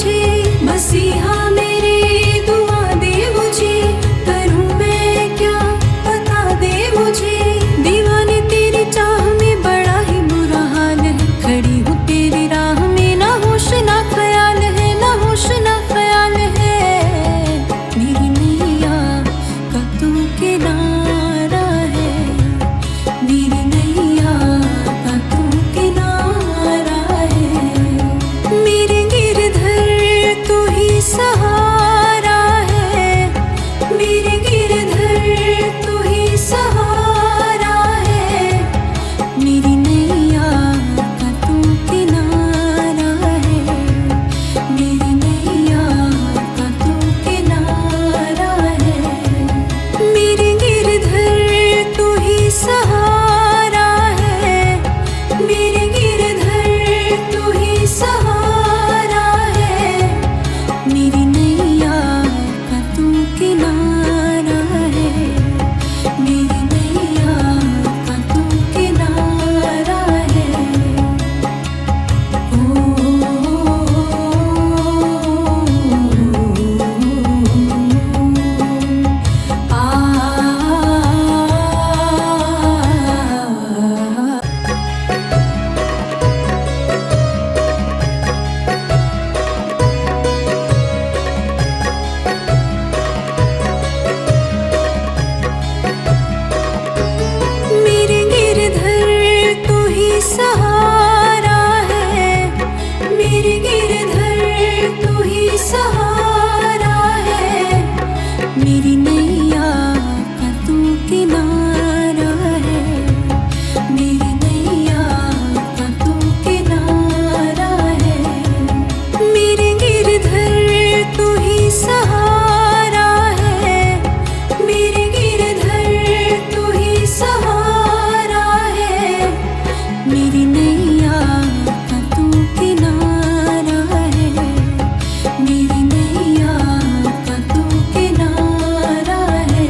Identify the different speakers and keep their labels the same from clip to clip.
Speaker 1: मुझे मसीहा मेरे दुआ दे मुझे, करूं मैं क्या बता दे मुझे। दीवाने तेरी चाह में बड़ा ही बुरा हाल है, खड़ी हूँ तेरी राह में ना होश ना ख्याल है, ना होश ना ख्याल है। मेरी नैया का तू किनारा है, मेरी नैया का तू किनारा है। मेरे गिरधर तू ही सहारा है, मेरे गिरधर तू ही सहारा है। मेरी नैया का तू किनारा है, मेरी नैया का तू किनारा है। मेरे गिरधर तू ही सहारा है, मेरे गिरधर तू ही सहारा है। मेरी नैया का तू किनारा है, मेरी नैया का तू किनारा है। मेरे गिरधर तू ही सहारा है, मेरे गिरधर तू ही सहारा है। मेरी नैया का तू किनारा है, मेरी नैया का तू किनारा है। मेरे गिरधर तू ही सहारा है, मेरे गिरधर तू ही सहारा है। मेरी नैया का तू किनारा है, मेरी नैया का तू किनारा है।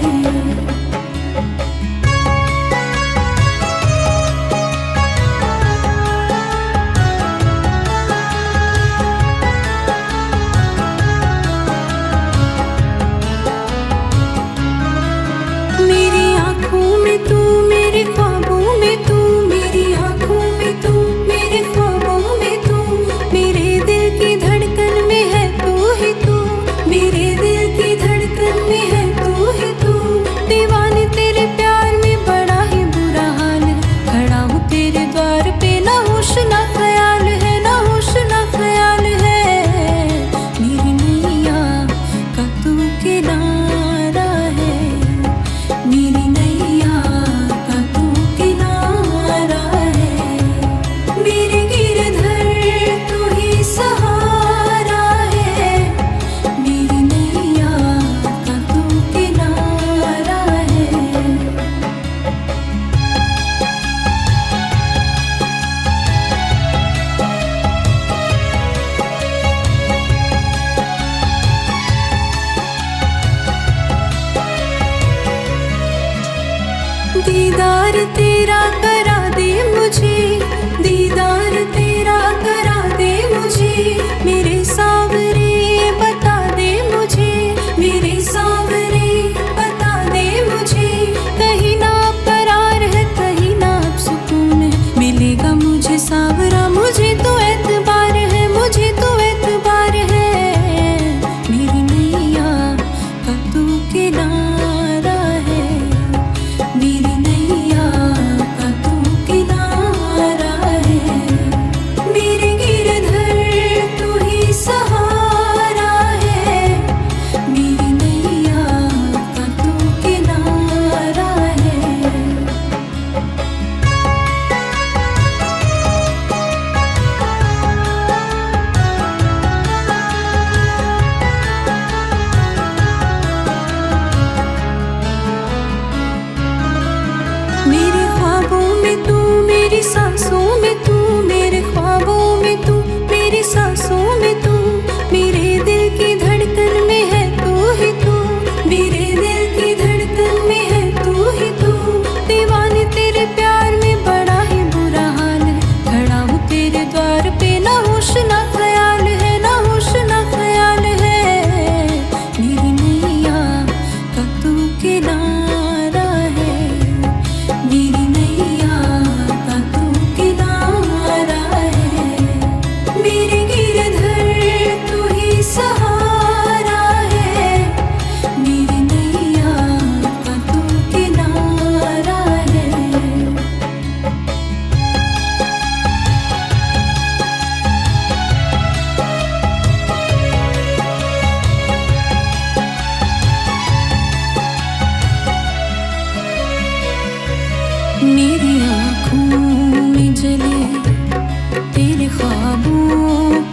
Speaker 1: मेरी आँखों में तू, मेरे ख्वाबों में तू, मेरी आँखों में तू, मेरे ख्वाबों में तू। मेरे दिल की धड़कन में है तू ही तू, मेरे दिल की धड़कन में है तू ही तू। दीवाने तेरे प्यार में बड़ा ही बुरा हाल है, खड़ा हूँ तेरे द्वार पे ना होश ना ख्याल है, ना होश ना ख्याल है। मेरी नैया का तू किनारा है, मेरी नैया का तू किनारा है। मेरे गिरधर तू ही सहारा है, मेरी नैया का तू किनारा है। दीदार तेरा करा दे मुझे, दीदार तेरा करा दे मुझे। मेरे सावरे बता दे मुझे, मेरे सावरे बता दे मुझे। कहीं ना करार है, कहीं ना अब सुकून है, मिलेगा मुझे सावरा, मुझे तो एतबार है, मुझे तो एतबार है। मेरी नैया का तू किनारा है, मेरी नैया का तू किनारा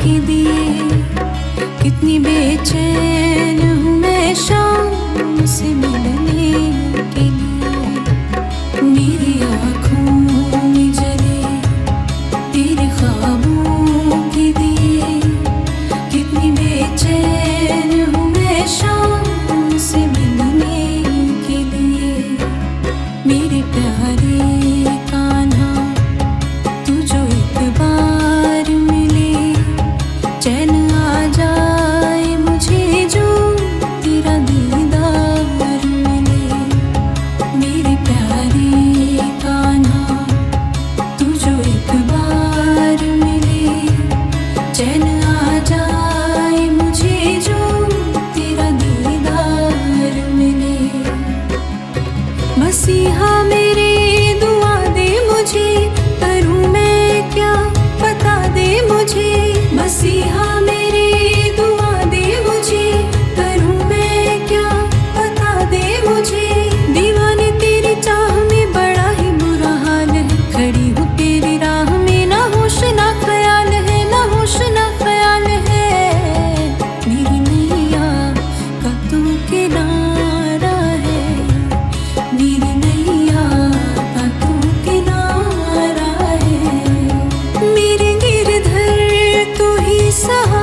Speaker 1: के दिए, कितनी बेचैन हूँ मैं शाम से मिलने के लिए। मेरी आँखों में जले तेरे ख्वाबों के दिए, कितनी बेचैन हूँ मैं शाम से मिलने के लिए। मेरे प्यारे कान्हा, तू जो एक बार मिले, चैन आ जाए मुझे जो तेरा दीदार मिले। मेरे प्यारे कान्हा, तू जो एक बार मिले, चैन आ जाए मुझे जो तेरा दीदार मिले। मसीहा मेरे दुआ दे मुझे, करूँ मैं क्या बता दे मुझे। मसीहा मेरे दुआ दे मुझे, करूँ मैं क्या बता दे मुझे। दीवाने तेरी चाह में बड़ा ही बुरा हाल है, खड़ी हूँ तेरी राह में, ना होश ना ख्याल है, ना होश ना ख्याल है। मेरी नैया का तू किनारा है, मेरी नैया का तू किनारा है। मेरे गिरधर तू ही सहारा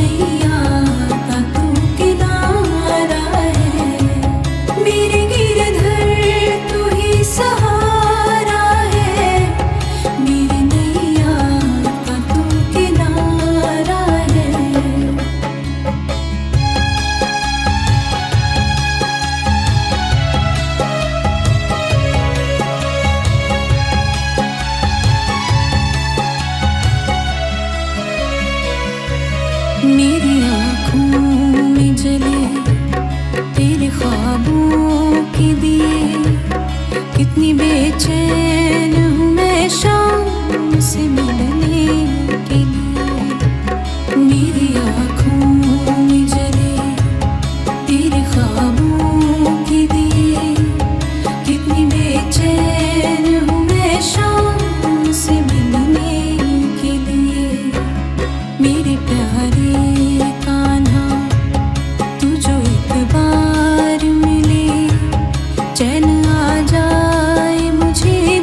Speaker 1: नैया का तू किनारा है, मेरे गिरधर तू ही सहारा है, मेरे नैया का तू किनारा है। मेरी आँखों में जले तेरे ख्वाबों के दिए, कितनी बेचैन हूँ मैं शाम से मिलने के लिए। मेरी आँखों में जले तेरे ख्वाबों के दिए, कितनी बेचैन हूँ मैं शाम से मिलने के लिए। मेरे प्यारे कान्हा तू जो एक बार मिले, चैन आ जाए मुझे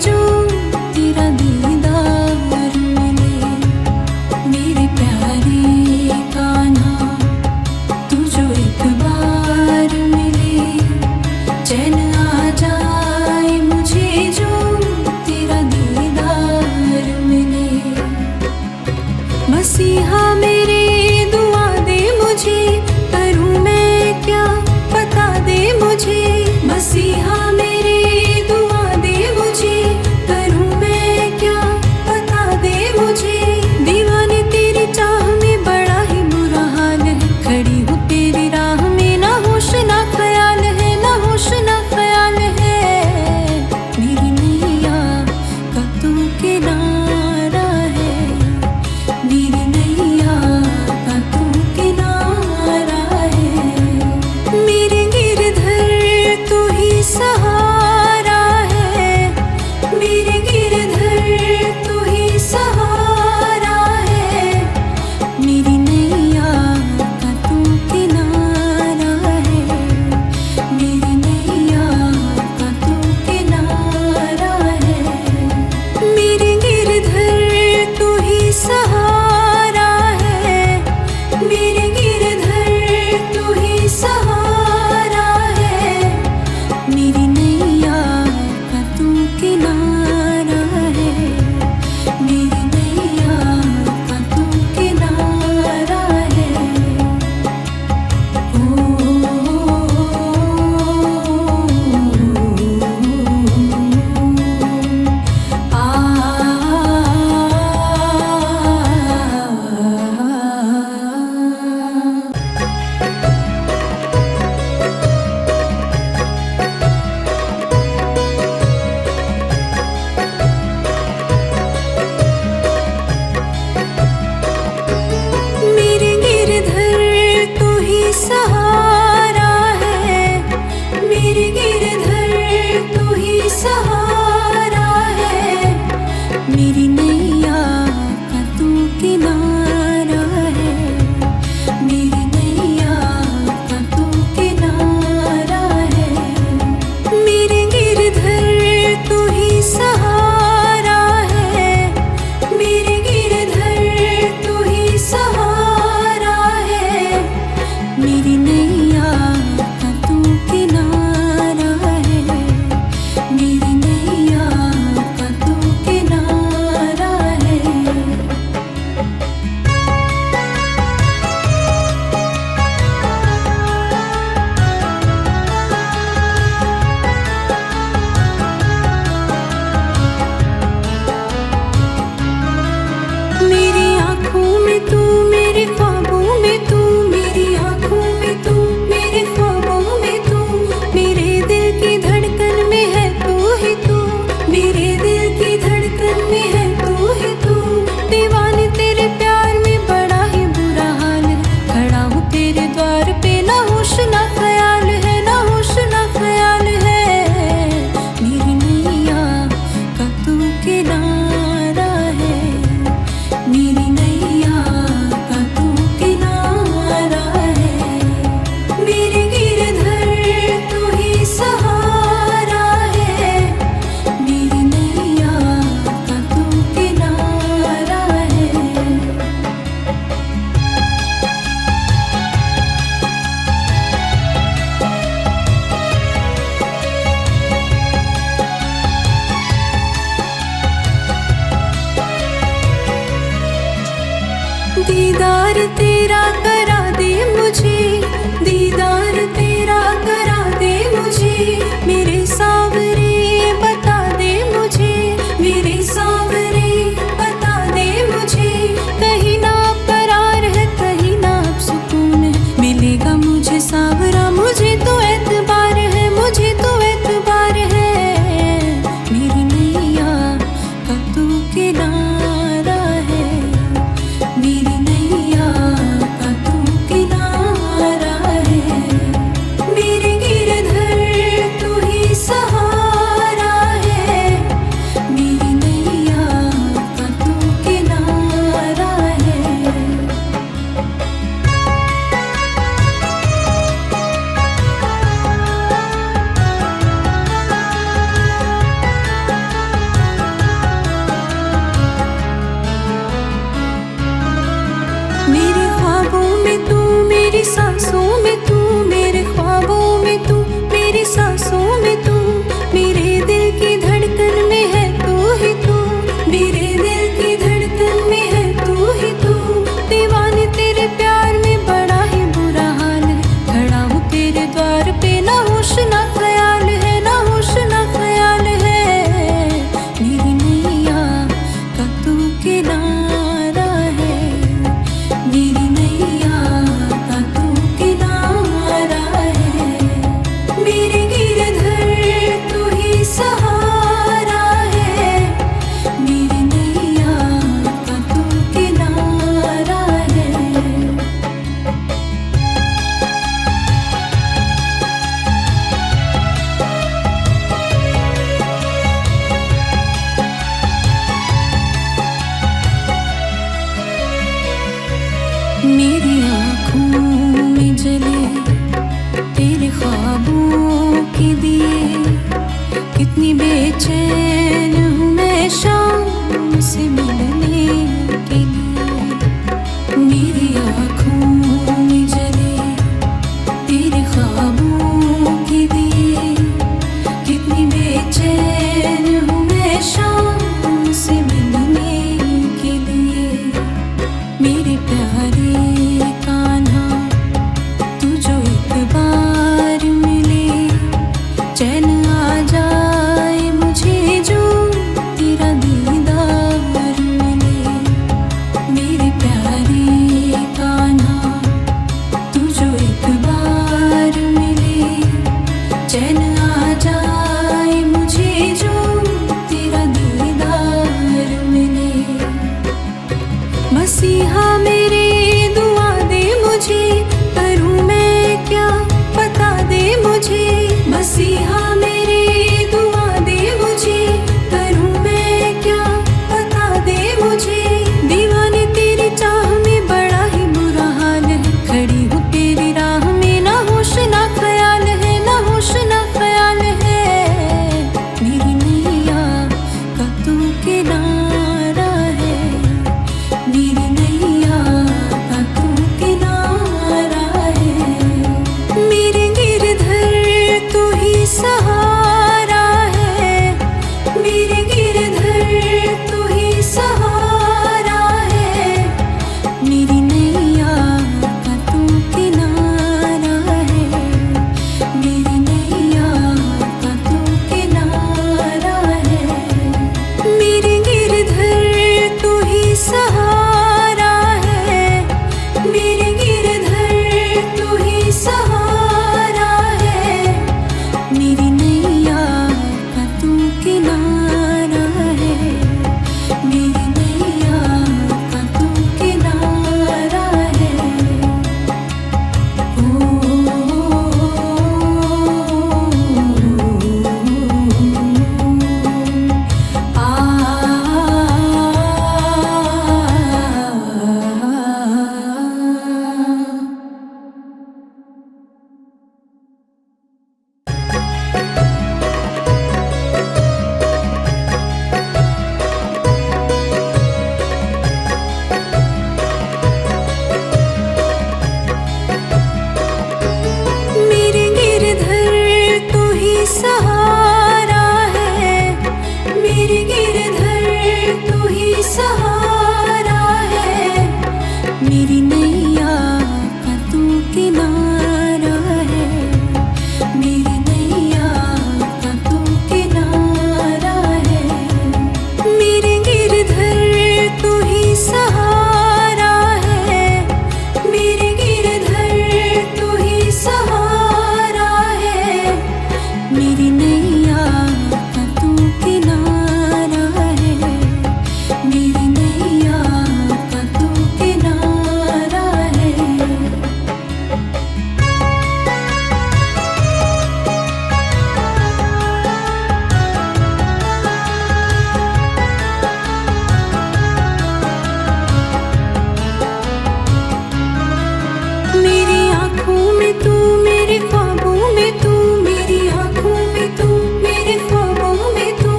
Speaker 1: में तू, मेरे ख्वाबों में तू, मेरी आँखों में तू, मेरे ख्वाबों में तू,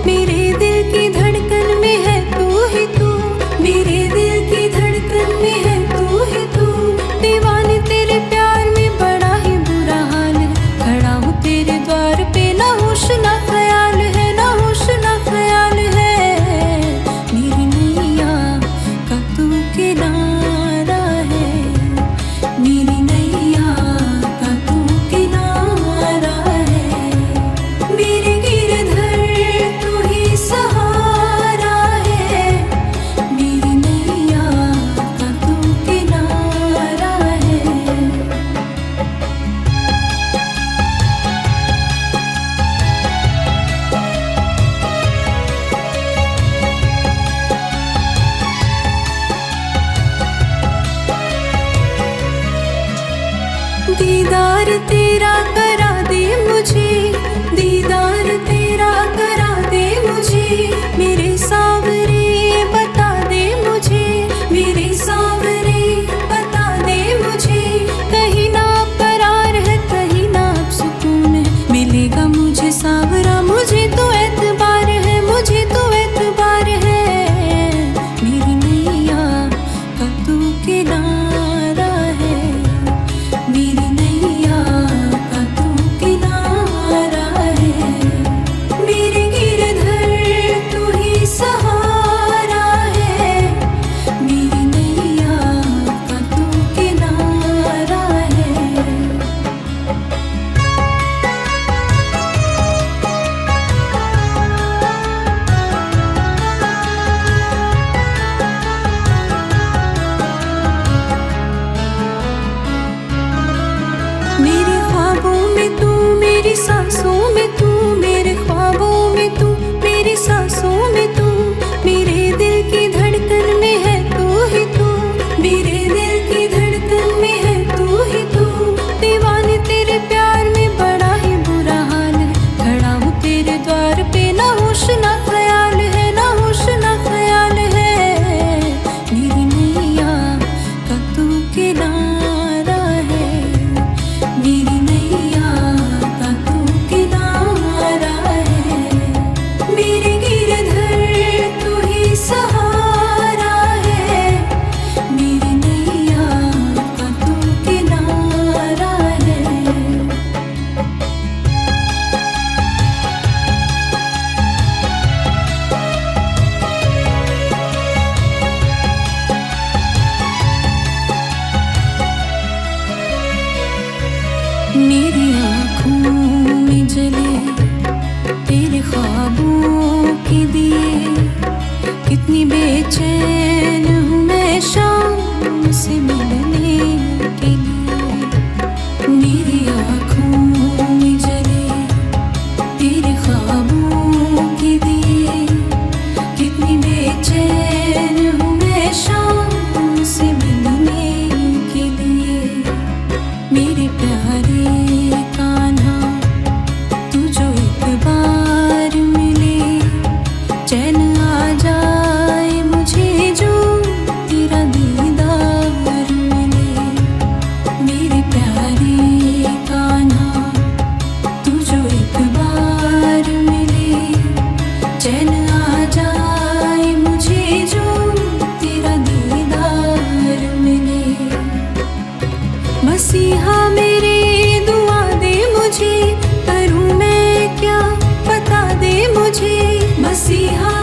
Speaker 1: मेरे दिल की धड़कन में है तू ही तू, मेरे दिल की धड़कन में है तू ही तू। दीवाने तेरे प्यार में बड़ा ही बुरा हाल है, खड़ा हूँ तेरे द्वार पे, ना होश ना ख्याल है, ना होश ना ख्याल है। मेरी नैया का तू किनारा है, मेरी नैया का तू किनारा है, मेरे गिरधर तू ही सहारा है, मेरी नैया का तू किनारा है। दीदार तेरा करा दे मुझे, दीदार तेरा करा दे मुझे, मेरे सावरे बता दे मुझे, मेरे सावरे बता दे मुझे। कहीं ना करार है, कहीं ना अब सुकून है, मिलेगा मुझे सावरा, मुझे तो एतबार है, मुझे तो एतबार है। मेरी नैया का तू किनारा है, मेरी नैया का तू किनारा है, मेरे गिरधर तू ही सहारा है, मेरी नैया का तू किनारा है। मेरे ख्वाबों में तू, मेरी सांसों में तू, मेरे ख्वाबों में तू, मेरी सांसों में तू, मेरे दिल की धड़कन में है तू ही तू, मेरे दिल की धड़कन में है तू ही तू। दीवाने तेरे प्यार में बड़ा ही बुरा हाल है, खड़ा हूँ तेरे द्वार पे, ना होश ना ख्याल है, ना होश ना ख्याल है। मेरी नैया का तू किनारा है, मेरी नैया का तू किनारा है, मेरे गिरधर तू ही सहारा है, मेरी नैया का तू किनारा है। मेरी आँखों में जले तेरे ख्वाबों के दिए, कितनी बेचैन हूँ मैं शाम से मिलने के लिए। मेरी आँखों में जले तेरे ख्वाबों के दिए, कितनी बेचैन हूँ मैं शाम से मिलने के लिए। मेरे प्यारे कान्हा तू जो एक बार मिले, चैन आ जाए मुझे जो तेरा दीदार मिले। मेरे प्यारे कान्हा तू जो एक बार मिले, चैन आ जाए मुझे जो तेरा दीदार मिले। मसीहा मेरे दुआ दे मुझे, करूँ मैं क्या बता दे मुझे, मसीहा